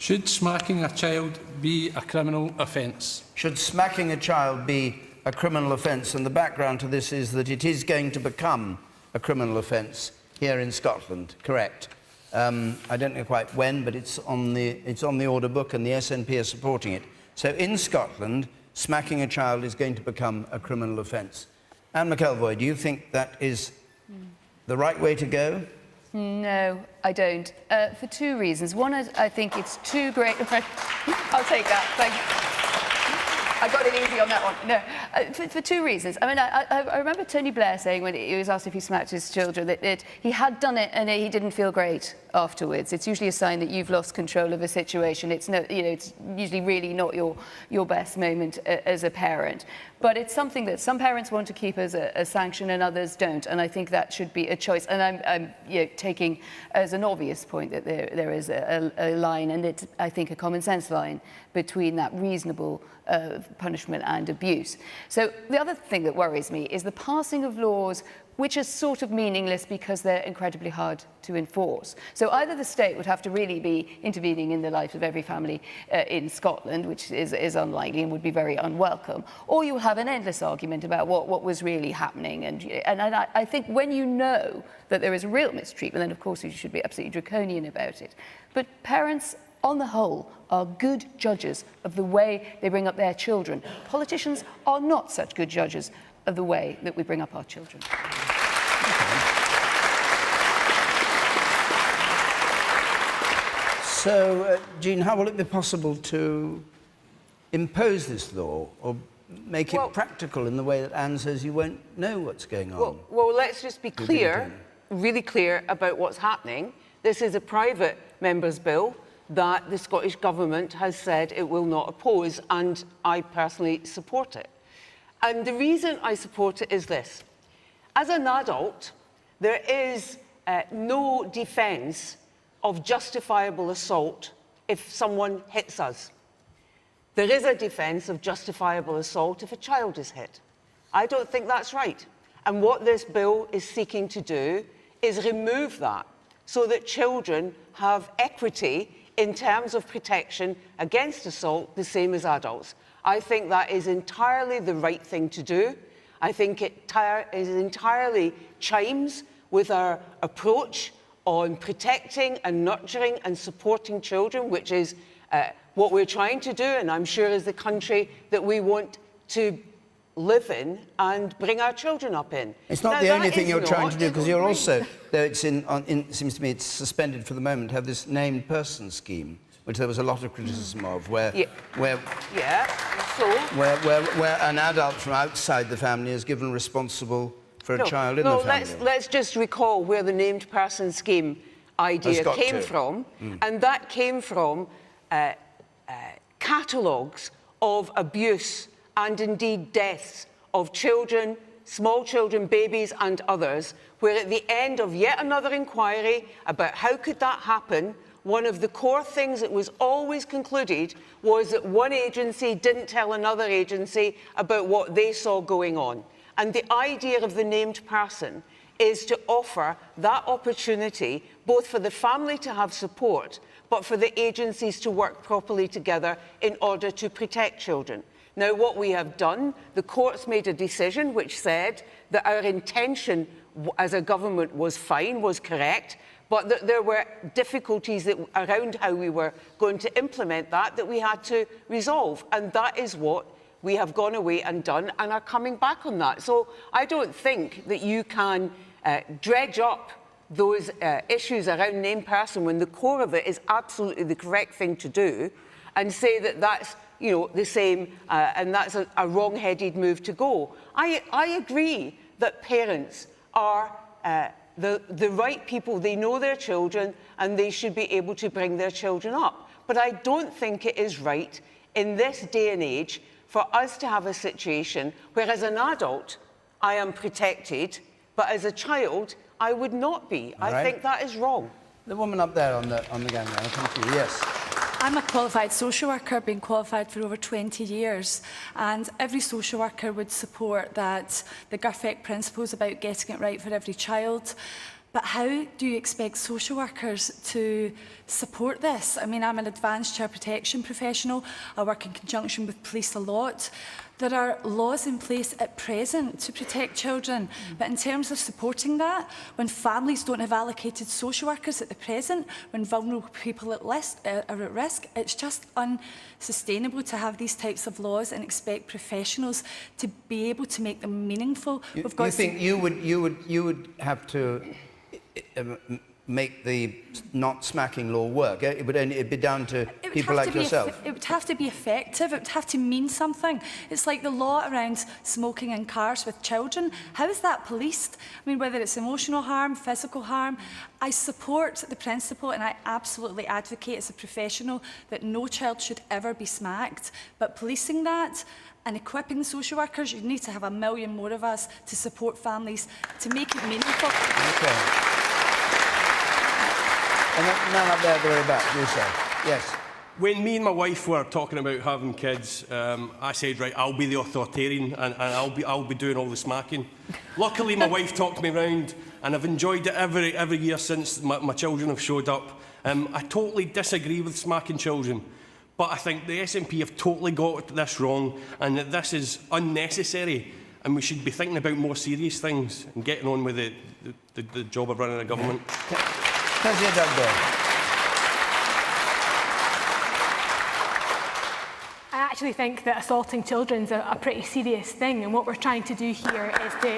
Should smacking a child be a criminal offence? Should smacking a child be a criminal offence? And the background to this is that it is going to become a criminal offence here in Scotland, correct? I don't know quite when, but it's on the order book and the SNP are supporting it. So in Scotland, smacking a child is going to become a criminal offence. Anne McElvoy, do you think that is the right way to go? No, I don't. For two reasons. One is I think it's too great. I'll take that. Thank you. I got it easy on that one. No, for two reasons. I mean, I remember Tony Blair saying when he was asked if he smacked his children that he had done it and he didn't feel great afterwards. It's usually a sign that you've lost control of a situation. It's no, you know, it's usually really not your best moment as a parent. But it's something that some parents want to keep as a sanction and others don't. And I think that should be a choice. And I'm you know, taking as an obvious point that there is a line, and it's, I think, a common sense line between that reasonable punishment and abuse. So the other thing that worries me is the passing of laws which are sort of meaningless because they're incredibly hard to enforce. So either the state would have to really be intervening in the life of every family in Scotland, which is unlikely and would be very unwelcome, or you'll have an endless argument about what was really happening. And I think when you know that there is real mistreatment, then of course you should be absolutely draconian about it. But parents, on the whole, are good judges of the way they bring up their children. Politicians are not such good judges of the way that we bring up our children. So, Jean, how will it be possible to impose this law or make it practical in the way that Anne says you won't know what's going on? Well, let's just be clear, really clear about what's happening. This is a private member's bill that the Scottish Government has said it will not oppose, and I personally support it. And the reason I support it is this. As an adult, there is no defence of justifiable assault if someone hits us. There is a defence of justifiable assault if a child is hit. I don't think that's right. And what this bill is seeking to do is remove that so that children have equity in terms of protection against assault the same as adults. I think that is entirely the right thing to do. I think it entirely chimes with our approach on protecting and nurturing and supporting children, which is what we're trying to do, and I'm sure is the country that we want to live in and bring our children up in. It's not the only thing you're trying to do, because you're also, though it's it seems to me it's suspended for the moment, have this named person scheme, which there was a lot of criticism of, where an adult from outside the family is given responsible for a child in the family. Let's just recall where the named person scheme idea came from, and that came from catalogues of abuse and indeed deaths of children, small children, babies and others, where at the end of yet another inquiry about how could that happen, one of the core things that was always concluded was that one agency didn't tell another agency about what they saw going on. And the idea of the named person is to offer that opportunity both for the family to have support, but for the agencies to work properly together in order to protect children. Now, what we have done, the courts made a decision which said that our intention as a government was fine, was correct, but that there were difficulties around how we were going to implement that we had to resolve. And that is what we have gone away and done and are coming back on that. So I don't think that you can dredge up those issues around named person when the core of it is absolutely the correct thing to do and say that that's the same and that's a wrong-headed move to go. I agree that parents are the right people. They know their children and they should be able to bring their children up. But I don't think it is right in this day and age for us to have a situation where as an adult I am protected, but as a child I would not be. I think that is wrong. The woman up there on the gang now, thank you. Yes. I'm a qualified social worker, been qualified for over 20 years, and every social worker would support that the Gurfeck principles about getting it right for every child. But how do you expect social workers to support this? I mean, I'm an advanced child protection professional. I work in conjunction with police a lot. There are laws in place at present to protect children, but in terms of supporting that, when families don't have allocated social workers at the present, when vulnerable people are at risk, it's just unsustainable to have these types of laws and expect professionals to be able to make them meaningful. You think you would have to make the not smacking law work? It would only be down to people like yourself. It would have to be effective. It would have to mean something. It's like the law around smoking in cars with children. How is that policed? I mean, whether it's emotional harm, physical harm, I support the principle and I absolutely advocate as a professional that no child should ever be smacked. But policing that and equipping the social workers, you need to have 1 million more of us to support families to make it meaningful. Okay. And that man up there at the very back, you say. Yes. When me and my wife were talking about having kids, I said, right, I'll be the authoritarian and I'll be doing all the smacking. Luckily, my wife talked me round and I've enjoyed it every year since my children have showed up. I totally disagree with smacking children, but I think the SNP have totally got this wrong and that this is unnecessary and we should be thinking about more serious things and getting on with the job of running a government. I actually think that assaulting children is a pretty serious thing, and what we're trying to do here is to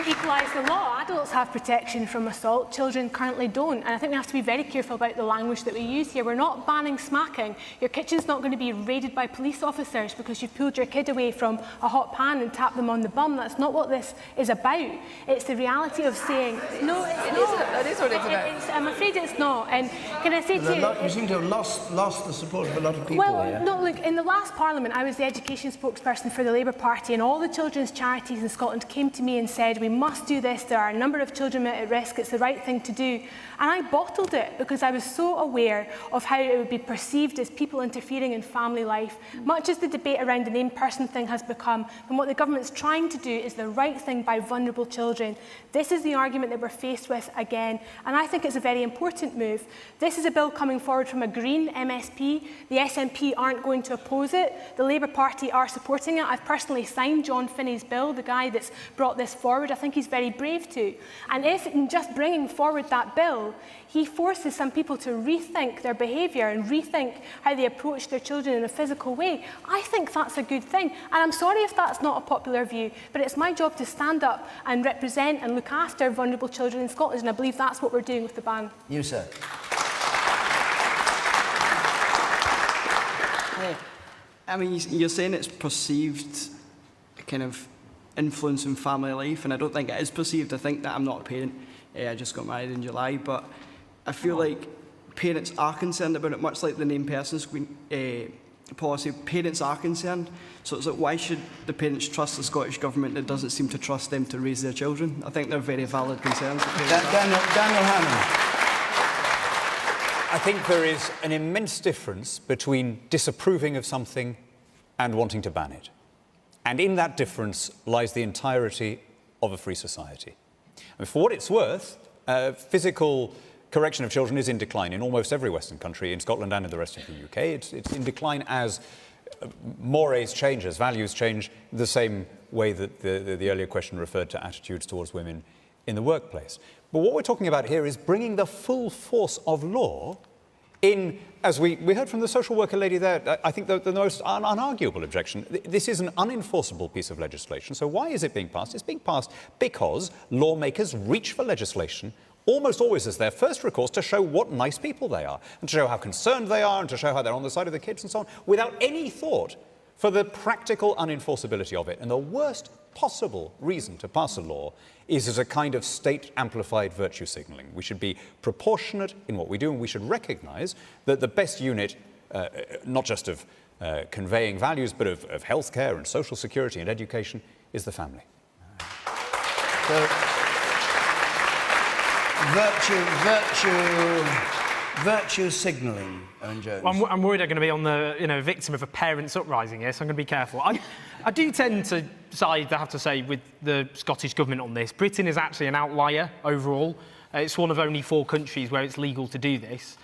equalise the law. Adults have protection from assault, children currently don't, and I think we have to be very careful about the language that we use here. We're not banning smacking. Your kitchen's not going to be raided by police officers because you've pulled your kid away from a hot pan and tapped them on the bum. That's not what this is about. It's the reality of saying... No, that is what it's about. I'm afraid it's not. And can I say to you... You seem to have lost the support of a lot of people here. No, look, in the last Parliament, I was the education spokesperson for the Labour Party, and all the children's charities in Scotland came to me and said, we must do this, there are a number of children at risk, it's the right thing to do. And I bottled it because I was so aware of how it would be perceived as people interfering in family life, much as the debate around the named person thing has become, and what the government's trying to do is the right thing by vulnerable children. This is the argument that we're faced with again, and I think it's a very important move. This is a bill coming forward from a Green MSP. The SNP aren't going to oppose it. The Labour Party are supporting it. I've personally signed John Finney's bill, the guy that's brought this forward. I think he's very brave to. And if in just bringing forward that bill, he forces some people to rethink their behaviour and rethink how they approach their children in a physical way, I think that's a good thing. And I'm sorry if that's not a popular view, but it's my job to stand up and represent and look after vulnerable children in Scotland, and I believe that's what we're doing with the ban. You, sir. I mean, you're saying it's perceived kind of influence in family life, and I don't think it is perceived. I think that I'm not a parent. I just got married in July, but I feel like parents are concerned about it, much like the named persons policy. Parents are concerned, so it's like, why should the parents trust the Scottish Government that doesn't seem to trust them to raise their children? I think they're very valid concerns. Daniel Hannan. I think there is an immense difference between disapproving of something and wanting to ban it. And in that difference lies the entirety of a free society. And for what it's worth, physical correction of children is in decline in almost every Western country, in Scotland and in the rest of the UK. It's in decline as mores change, as values change, the same way that the earlier question referred to attitudes towards women in the workplace. But what we're talking about here is bringing the full force of law in, as we heard from the social worker lady there, I think the most unarguable objection. This is an unenforceable piece of legislation. So why is it being passed? It's being passed because lawmakers reach for legislation almost always as their first recourse to show what nice people they are, and to show how concerned they are, and to show how they're on the side of the kids and so on, without any thought for the practical unenforceability of it. And the worst possible reason to pass a law is as a kind of state-amplified virtue signalling. We should be proportionate in what we do, and we should recognise that the best unit, not just of conveying values, but of healthcare and social security and education, is the family. virtue signalling, Owen Jones? I'm worried I'm going to be on the victim of a parents' uprising here, so I'm going to be careful. I do tend to side, I have to say, with the Scottish Government on this. Britain is actually an outlier overall. It's one of only 4 countries where it's legal to do this.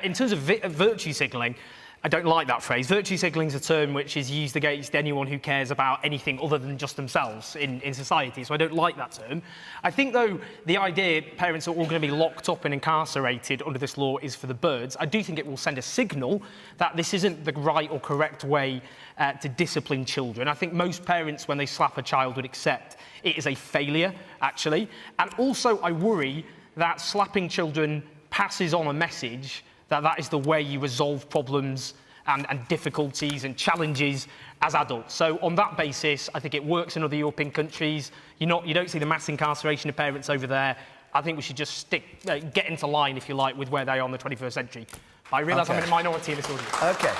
In terms of virtue signalling, I don't like that phrase. Virtue signalling is a term which is used against anyone who cares about anything other than just themselves in society, so I don't like that term. I think, though, the idea parents are all going to be locked up and incarcerated under this law is for the birds. I do think it will send a signal that this isn't the right or correct way to discipline children. I think most parents, when they slap a child, would accept it is a failure, actually. And also, I worry that slapping children passes on a message that is the way you resolve problems and difficulties and challenges as adults. So on that basis, I think it works in other European countries. You don't see the mass incarceration of parents over there. I think we should just get into line, if you like, with where they are in the 21st century. I realise I'm in a minority in this audience. OK.